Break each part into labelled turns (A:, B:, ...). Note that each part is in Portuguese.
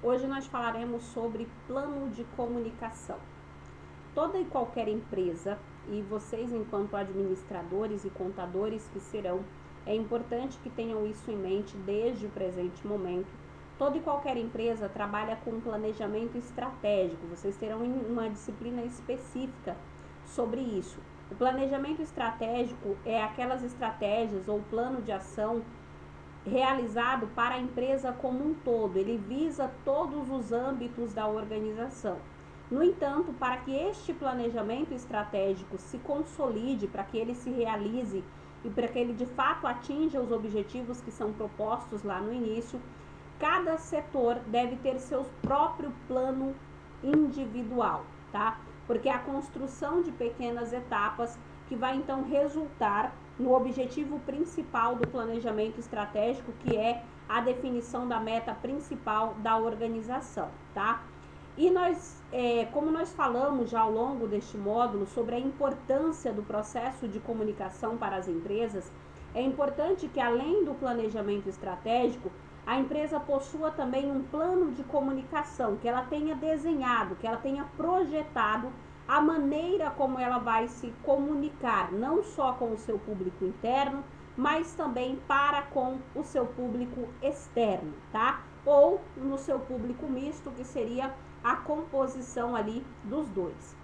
A: Hoje nós falaremos sobre plano de comunicação. Toda e qualquer empresa, e vocês enquanto administradores e contadores que serão, é importante que tenham isso em mente desde o presente momento. Toda e qualquer empresa trabalha com planejamento estratégico. Vocês terão uma disciplina específica sobre isso. O planejamento estratégico é aquelas estratégias ou plano de ação realizado para a empresa como um todo. Ele visa todos os âmbitos da organização. No entanto, para que este planejamento estratégico se consolide, para que ele se realize e para que ele de fato atinja os objetivos que são propostos lá no início, cada setor deve ter seu próprio plano individual, tá? Porque é a construção de pequenas etapas que vai então resultar no objetivo principal do planejamento estratégico, que é a definição da meta principal da organização, tá? E nós, como nós falamos já ao longo deste módulo sobre a importância do processo de comunicação para as empresas, é importante que além do planejamento estratégico, a empresa possua também um plano de comunicação, que ela tenha desenhado, que ela tenha projetado a maneira como ela vai se comunicar, não só com o seu público interno, mas também para com o seu público externo, tá? Ou no seu público misto, que seria a composição ali dos dois.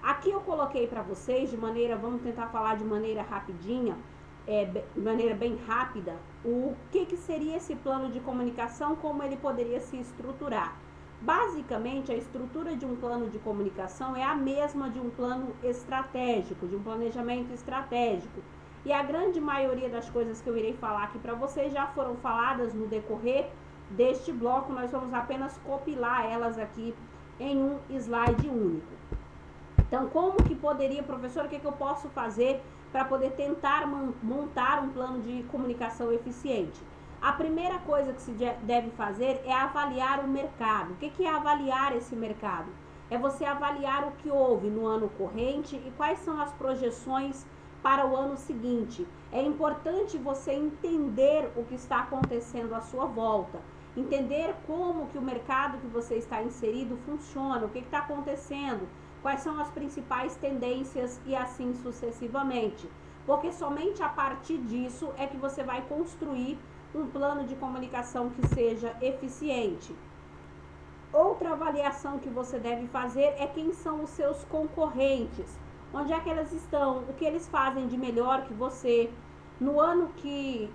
A: Aqui eu coloquei para vocês vamos tentar falar de maneira rapidinha, de maneira bem rápida, o que seria esse plano de comunicação, como ele poderia se estruturar. Basicamente, a estrutura de um plano de comunicação é a mesma de um plano estratégico, de um planejamento estratégico. E a grande maioria das coisas que eu irei falar aqui para vocês já foram faladas no decorrer deste bloco. Nós vamos apenas compilar elas aqui em um slide único. Então, como que poderia, professor, o que eu posso fazer para poder tentar montar um plano de comunicação eficiente? A primeira coisa que se deve fazer é avaliar o mercado. O que é avaliar esse mercado? É você avaliar o que houve no ano corrente e quais são as projeções para o ano seguinte. É importante você entender o que está acontecendo à sua volta, entender como que o mercado que você está inserido funciona, o que está acontecendo, quais são as principais tendências e assim sucessivamente. Porque somente a partir disso é que você vai construir um plano de comunicação que seja eficiente. Outra avaliação que você deve fazer é quem são os seus concorrentes, onde é que elas estão, o que eles fazem de melhor que você, no que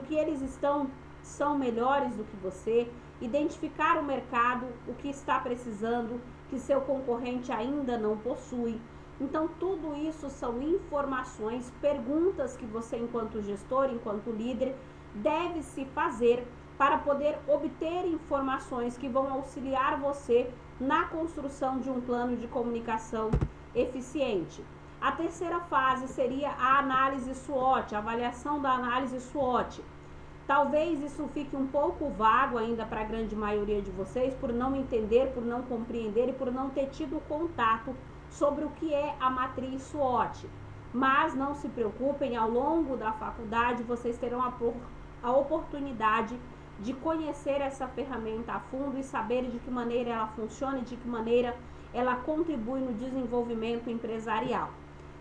A: eles estão são melhores do que você, identificar o mercado, o que está precisando, que seu concorrente ainda não possui. Então, tudo isso são informações, perguntas que você, enquanto gestor, enquanto líder, deve se fazer para poder obter informações que vão auxiliar você na construção de um plano de comunicação eficiente. A terceira fase seria a análise SWOT, a avaliação da análise SWOT. Talvez isso fique um pouco vago ainda para a grande maioria de vocês, por não entender, por não compreender e por não ter tido contato sobre o que é a matriz SWOT. Mas não se preocupem, ao longo da faculdade vocês terão a oportunidade de conhecer essa ferramenta a fundo e saber de que maneira ela funciona e de que maneira ela contribui no desenvolvimento empresarial.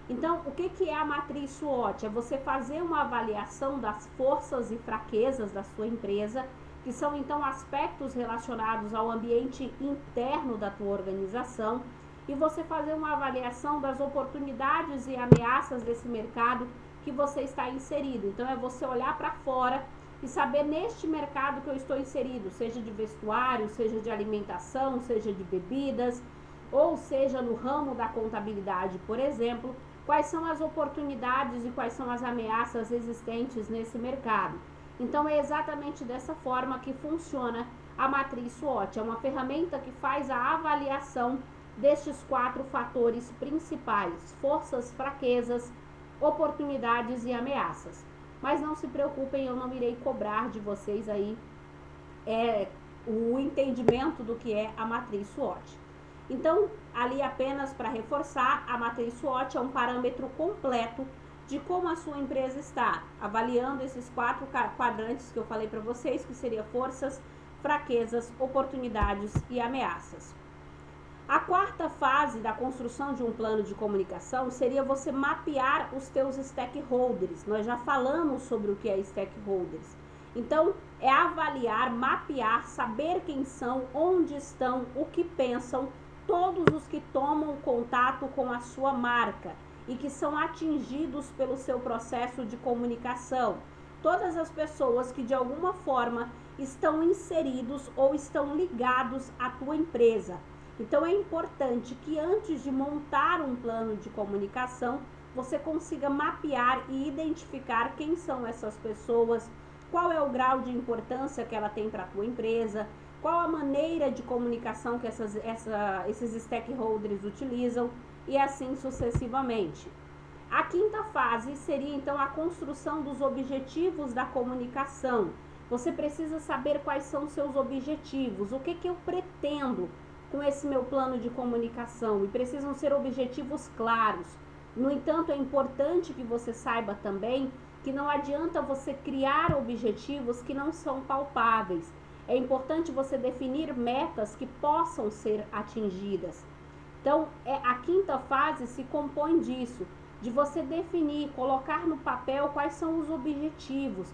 A: Então, o que é a matriz SWOT? É você fazer uma avaliação das forças e fraquezas da sua empresa, que são então aspectos relacionados ao ambiente interno da tua organização, e você fazer uma avaliação das oportunidades e ameaças desse mercado que você está inserido. Então, é você olhar para fora e saber neste mercado que eu estou inserido, seja de vestuário, seja de alimentação, seja de bebidas, ou seja no ramo da contabilidade, por exemplo, quais são as oportunidades e quais são as ameaças existentes nesse mercado. Então, é exatamente dessa forma que funciona a matriz SWOT. É uma ferramenta que faz a avaliação destes 4 fatores principais: forças, fraquezas, oportunidades e ameaças. Mas não se preocupem, eu não irei cobrar de vocês aí o entendimento do que é a matriz SWOT. Então, ali apenas para reforçar, a matriz SWOT é um parâmetro completo de como a sua empresa está, avaliando esses 4 quadrantes que eu falei para vocês, que seria forças, fraquezas, oportunidades e ameaças. A quarta fase da construção de um plano de comunicação seria você mapear os teus stakeholders. Nós já falamos sobre o que é stakeholders. Então, é avaliar, mapear, saber quem são, onde estão, o que pensam, todos os que tomam contato com a sua marca e que são atingidos pelo seu processo de comunicação. Todas as pessoas que de alguma forma estão inseridos ou estão ligados à tua empresa. Então é importante que antes de montar um plano de comunicação, você consiga mapear e identificar quem são essas pessoas, qual é o grau de importância que ela tem para a tua empresa, qual a maneira de comunicação que esses stakeholders utilizam e assim sucessivamente. A quinta fase seria então a construção dos objetivos da comunicação. Você precisa saber quais são os seus objetivos, o que eu pretendo com esse meu plano de comunicação, e precisam ser objetivos claros. No entanto, é importante que você saiba também que não adianta você criar objetivos que não são palpáveis. É importante você definir metas que possam ser atingidas. Então, a quinta fase se compõe disso, de você definir, colocar no papel quais são os objetivos.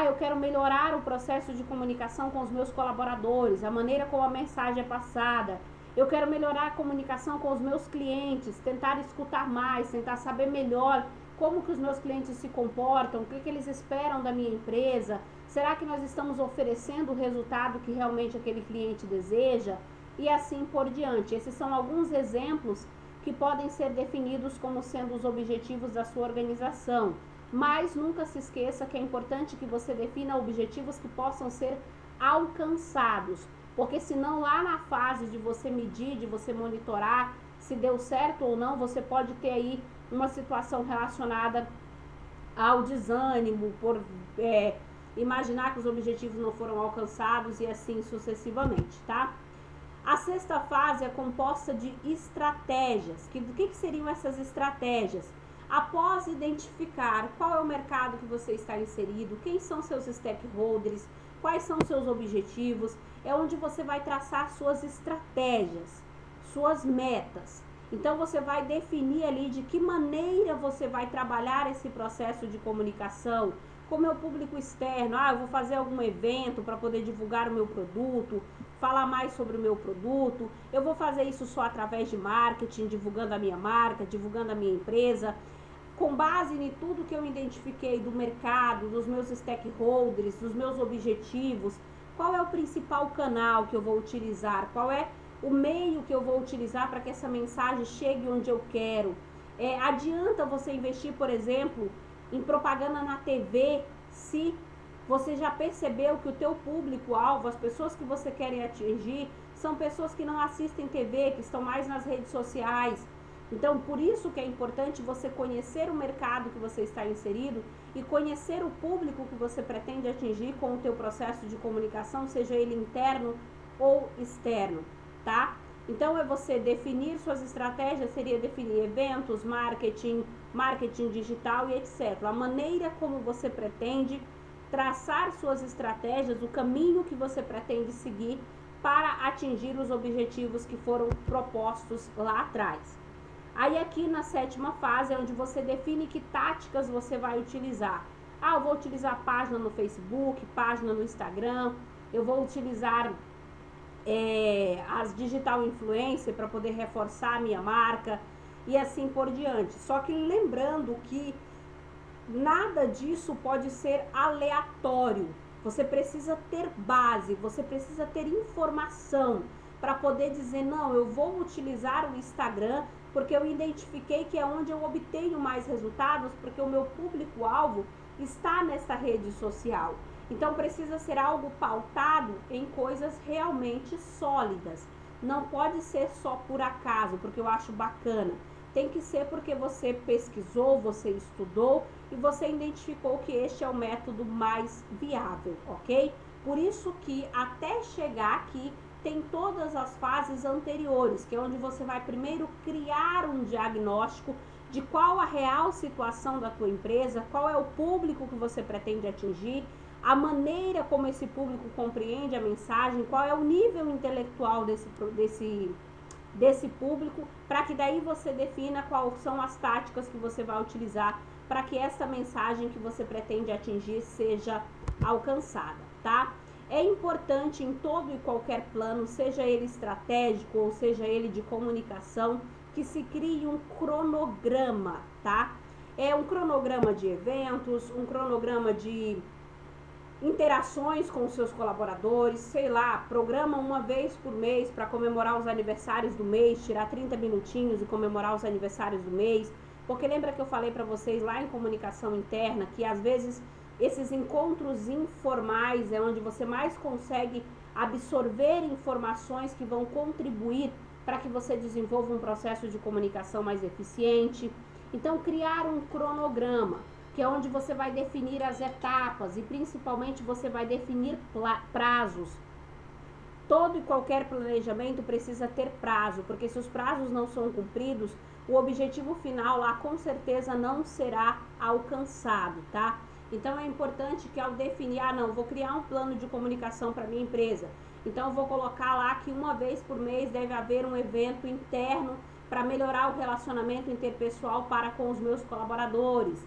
A: Eu quero melhorar o processo de comunicação com os meus colaboradores, a maneira como a mensagem é passada. Eu quero melhorar a comunicação com os meus clientes, tentar escutar mais, tentar saber melhor como que os meus clientes se comportam, o que eles esperam da minha empresa. Será que nós estamos oferecendo o resultado que realmente aquele cliente deseja? E assim por diante. Esses são alguns exemplos que podem ser definidos como sendo os objetivos da sua organização. Mas nunca se esqueça que é importante que você defina objetivos que possam ser alcançados, porque senão lá na fase de você medir, de você monitorar se deu certo ou não, você pode ter aí uma situação relacionada ao desânimo, por imaginar que os objetivos não foram alcançados e assim sucessivamente, tá? A sexta fase é composta de estratégias. Do que seriam essas estratégias? Após identificar qual é o mercado que você está inserido, quem são seus stakeholders, quais são seus objetivos, é onde você vai traçar suas estratégias, suas metas. Então você vai definir ali de que maneira você vai trabalhar esse processo de comunicação, como é o público externo. Eu vou fazer algum evento para poder divulgar o meu produto, falar mais sobre o meu produto. Eu vou fazer isso só através de marketing, divulgando a minha marca, divulgando a minha empresa. Com base em tudo que eu identifiquei do mercado, dos meus stakeholders, dos meus objetivos, qual é o principal canal que eu vou utilizar? Qual é o meio que eu vou utilizar para que essa mensagem chegue onde eu quero? Adianta você investir, por exemplo, em propaganda na TV, se você já percebeu que o teu público-alvo, as pessoas que você quer atingir, são pessoas que não assistem TV, que estão mais nas redes sociais. Então, por isso que é importante você conhecer o mercado que você está inserido e conhecer o público que você pretende atingir com o teu processo de comunicação, seja ele interno ou externo, tá? Então, é você definir suas estratégias, seria definir eventos, marketing digital e etc. A maneira como você pretende traçar suas estratégias, o caminho que você pretende seguir para atingir os objetivos que foram propostos lá atrás. Aí aqui na sétima fase é onde você define que táticas você vai utilizar. Eu vou utilizar página no Facebook, página no Instagram, eu vou utilizar as digital influencer para poder reforçar a minha marca e assim por diante. Só que lembrando que nada disso pode ser aleatório. Você precisa ter base, você precisa ter informação para poder dizer, não, eu vou utilizar o Instagram porque eu identifiquei que é onde eu obtenho mais resultados, porque o meu público-alvo está nessa rede social. Então precisa ser algo pautado em coisas realmente sólidas. Não pode ser só por acaso, porque eu acho bacana. Tem que ser porque você pesquisou, você estudou e você identificou que este é o método mais viável, ok? Por isso que até chegar aqui tem todas as fases anteriores, que é onde você vai primeiro criar um diagnóstico de qual a real situação da tua empresa, qual é o público que você pretende atingir, a maneira como esse público compreende a mensagem, qual é o nível intelectual desse público, para que daí você defina quais são as táticas que você vai utilizar para que essa mensagem que você pretende atingir seja alcançada, tá? É importante em todo e qualquer plano, seja ele estratégico ou seja ele de comunicação, que se crie um cronograma, tá? É um cronograma de eventos, um cronograma de interações com os seus colaboradores, sei lá, programa uma vez por mês para comemorar os aniversários do mês, tirar 30 minutinhos e comemorar os aniversários do mês, porque lembra que eu falei para vocês lá em comunicação interna que às vezes esses encontros informais é onde você mais consegue absorver informações que vão contribuir para que você desenvolva um processo de comunicação mais eficiente. Então, criar um cronograma, que é onde você vai definir as etapas e principalmente você vai definir prazos. Todo e qualquer planejamento precisa ter prazo, porque se os prazos não são cumpridos, o objetivo final lá com certeza não será alcançado, tá? Então é importante que ao definir, vou criar um plano de comunicação para minha empresa, então eu vou colocar lá que uma vez por mês deve haver um evento interno para melhorar o relacionamento interpessoal para com os meus colaboradores.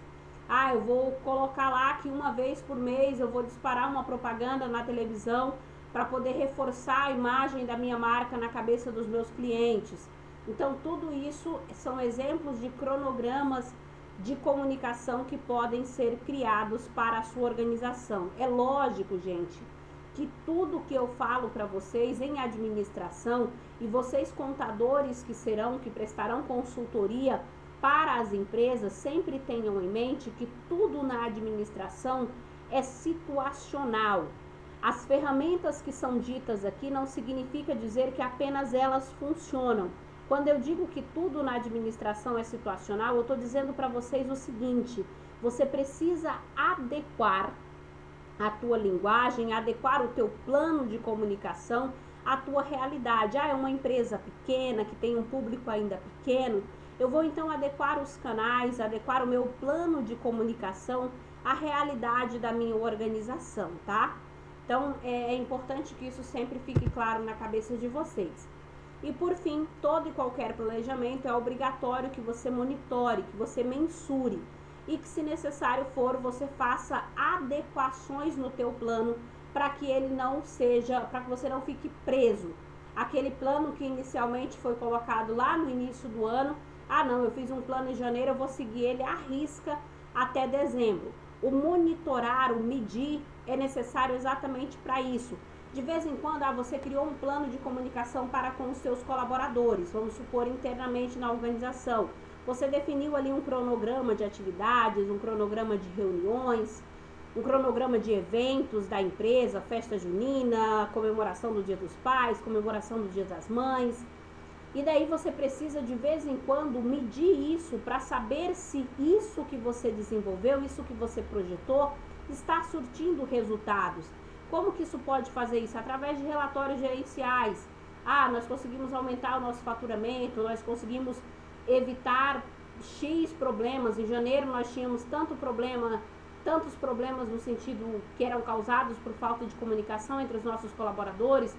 A: Eu vou colocar lá que uma vez por mês eu vou disparar uma propaganda na televisão para poder reforçar a imagem da minha marca na cabeça dos meus clientes. Então, tudo isso são exemplos de cronogramas de comunicação que podem ser criados para a sua organização. É lógico, gente, que tudo que eu falo para vocês em administração e vocês contadores que prestarão consultoria para as empresas, sempre tenham em mente que tudo na administração é situacional. As ferramentas que são ditas aqui não significa dizer que apenas elas funcionam. Quando eu digo que tudo na administração é situacional, eu estou dizendo para vocês o seguinte: você precisa adequar a tua linguagem, adequar o teu plano de comunicação à tua realidade. É uma empresa pequena, que tem um público ainda pequeno, eu vou então adequar os canais, adequar o meu plano de comunicação à realidade da minha organização, tá? Então, é importante que isso sempre fique claro na cabeça de vocês. E por fim, todo e qualquer planejamento é obrigatório que você monitore, que você mensure e que, se necessário for, você faça adequações no teu plano para que ele não seja, para que você não fique preso. Aquele plano que inicialmente foi colocado lá no início do ano, eu fiz um plano em janeiro, eu vou seguir ele à risca até dezembro. O monitorar, o medir é necessário exatamente para isso. De vez em quando, você criou um plano de comunicação para com os seus colaboradores, vamos supor, internamente na organização. Você definiu ali um cronograma de atividades, um cronograma de reuniões, um cronograma de eventos da empresa, festa junina, comemoração do Dia dos Pais, comemoração do Dia das Mães. E daí você precisa de vez em quando medir isso para saber se isso que você desenvolveu, isso que você projetou, está surtindo resultados. Como que isso pode fazer isso? Através de relatórios gerenciais. Nós conseguimos aumentar o nosso faturamento, nós conseguimos evitar X problemas. Em janeiro nós tínhamos tantos problemas no sentido que eram causados por falta de comunicação entre os nossos colaboradores.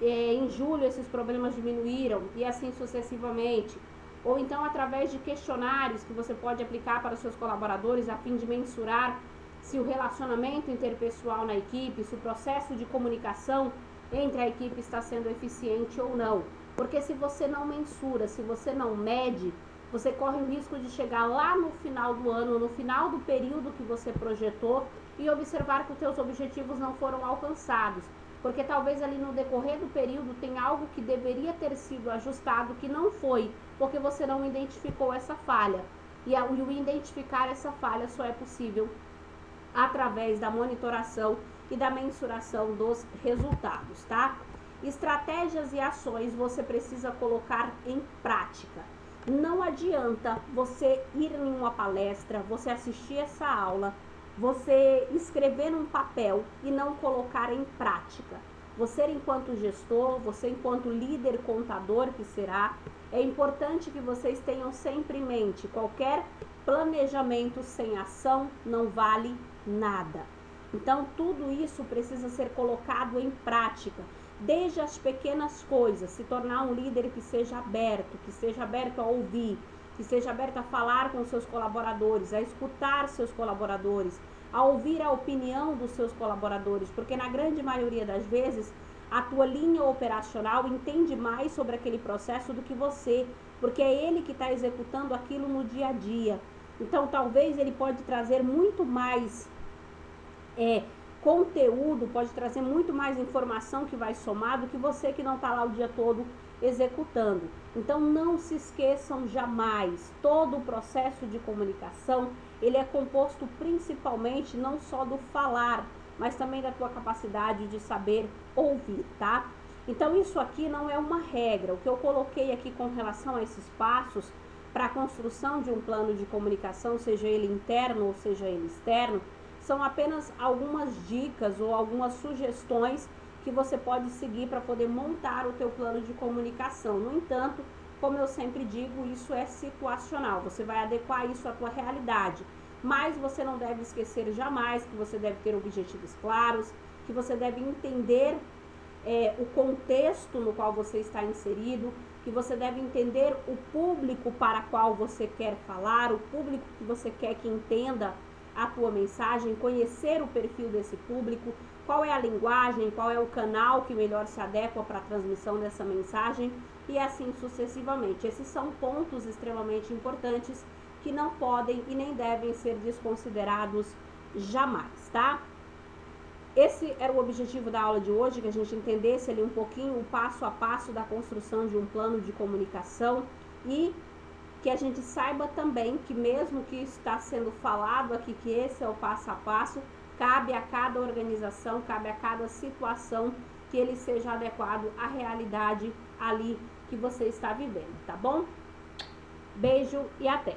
A: Em julho esses problemas diminuíram e assim sucessivamente. Ou então através de questionários que você pode aplicar para os seus colaboradores a fim de mensurar se o relacionamento interpessoal na equipe, se o processo de comunicação entre a equipe está sendo eficiente ou não. Porque se você não mensura, se você não mede, você corre o risco de chegar lá no final do ano, no final do período que você projetou e observar que os teus objetivos não foram alcançados. Porque talvez ali no decorrer do período tem algo que deveria ter sido ajustado que não foi, porque você não identificou essa falha. E o identificar essa falha só é possível através da monitoração e da mensuração dos resultados, tá? Estratégias e ações você precisa colocar em prática. Não adianta você ir em uma palestra, você assistir essa aula, você escrever num papel e não colocar em prática. Você, enquanto gestor, você enquanto líder contador que será, é importante que vocês tenham sempre em mente: qualquer planejamento sem ação não vale nada. Então, tudo isso precisa ser colocado em prática, desde as pequenas coisas, se tornar um líder que seja aberto a ouvir, que seja aberto a falar com seus colaboradores, a escutar seus colaboradores, a ouvir a opinião dos seus colaboradores, porque na grande maioria das vezes, a tua linha operacional entende mais sobre aquele processo do que você, porque é ele que está executando aquilo no dia a dia. Então, talvez ele pode trazer muito mais conteúdo, pode trazer muito mais informação que vai somar do que você que não está lá o dia todo executando. Então, não se esqueçam jamais, todo o processo de comunicação, ele é composto principalmente não só do falar, mas também da tua capacidade de saber ouvir, tá? Então, isso aqui não é uma regra. O que eu coloquei aqui com relação a esses passos para a construção de um plano de comunicação, seja ele interno ou seja ele externo, são apenas algumas dicas ou algumas sugestões que você pode seguir para poder montar o teu plano de comunicação. No entanto, como eu sempre digo, isso é situacional. Você vai adequar isso à tua realidade. Mas você não deve esquecer jamais que você deve ter objetivos claros, que você deve entender o contexto no qual você está inserido, que você deve entender o público para qual você quer falar, o público que você quer que entenda a tua mensagem, conhecer o perfil desse público, qual é a linguagem, qual é o canal que melhor se adequa para a transmissão dessa mensagem e assim sucessivamente. Esses são pontos extremamente importantes que não podem e nem devem ser desconsiderados jamais, tá? Esse era o objetivo da aula de hoje, que a gente entendesse ali um pouquinho o passo a passo da construção de um plano de comunicação e que a gente saiba também que mesmo que está sendo falado aqui que esse é o passo a passo, cabe a cada organização, cabe a cada situação que ele seja adequado à realidade ali que você está vivendo, tá bom? Beijo e até!